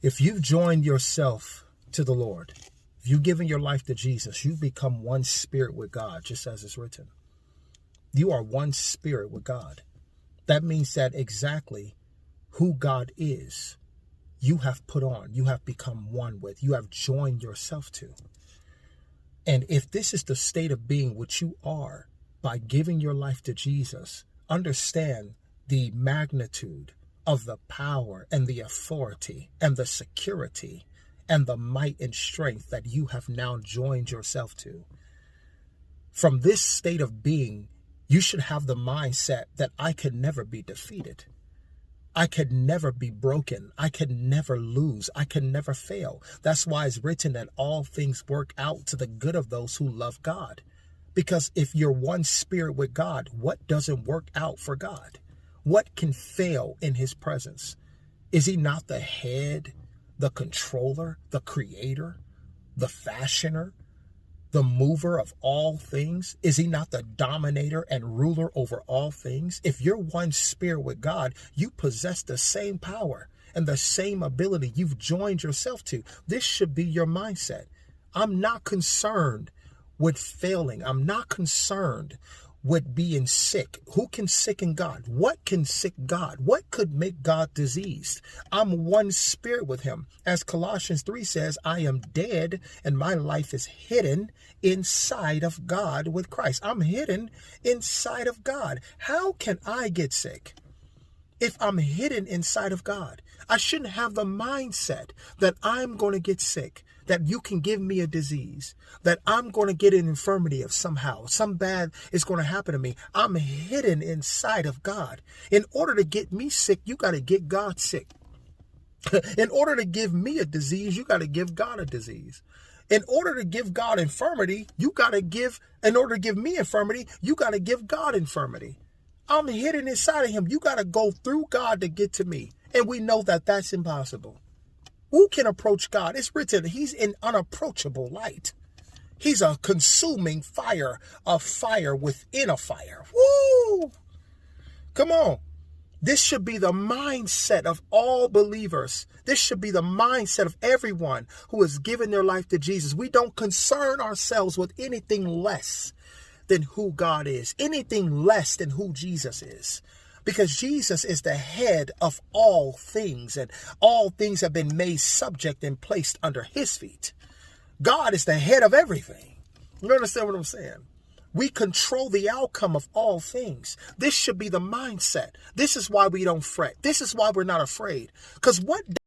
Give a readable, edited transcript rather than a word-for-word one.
If you've joined yourself to the Lord, if you've given your life to Jesus, you've become one spirit with God, just as it's written. You are one spirit with God. That means that exactly who God is, you have put on, you have become one with, you have joined yourself to. And if this is the state of being which you are by giving your life to Jesus, understand the magnitude of the power and the authority and the security and the might and strength that you have now joined yourself to. From this state of being, you should have the mindset that I could never be defeated. I could never be broken. I could never lose. I could never fail. That's why it's written that all things work out to the good of those who love God. Because if you're one spirit with God, what doesn't work out for God? What can fail in his presence? Is he not the head, the controller, the creator, the fashioner, the mover of all things? Is he not the dominator and ruler over all things? If you're one spirit with God, you possess the same power and the same ability you've joined yourself to. This should be your mindset. I'm not concerned with failing. I'm not concerned with being sick. Who can sicken God? What can sick God? What could make God diseased? I'm one spirit with him. As Colossians 3 says, I am dead and my life is hidden inside of God with Christ. I'm hidden inside of God. How can I get sick if I'm hidden inside of God? I shouldn't have the mindset that I'm going to get sick, that you can give me a disease, that I'm going to get an infirmity of somehow, some bad is going to happen to me. I'm hidden inside of God. In order to get me sick, you got to get God sick. In order to give me a disease, you got to give God a disease. In order to give God infirmity, in order to give me infirmity, you got to give God infirmity. I'm hidden inside of him. You got to go through God to get to me. And we know that that's impossible. Who can approach God? It's written, he's an unapproachable light. He's a consuming fire, a fire within a fire. Woo! Come on. This should be the mindset of all believers. This should be the mindset of everyone who has given their life to Jesus. We don't concern ourselves with anything less than who God is, anything less than who Jesus is. Because Jesus is the head of all things, and all things have been made subject and placed under his feet. God is the head of everything. You understand what I'm saying? We control the outcome of all things. This should be the mindset. This is why we don't fret. This is why we're not afraid. Because what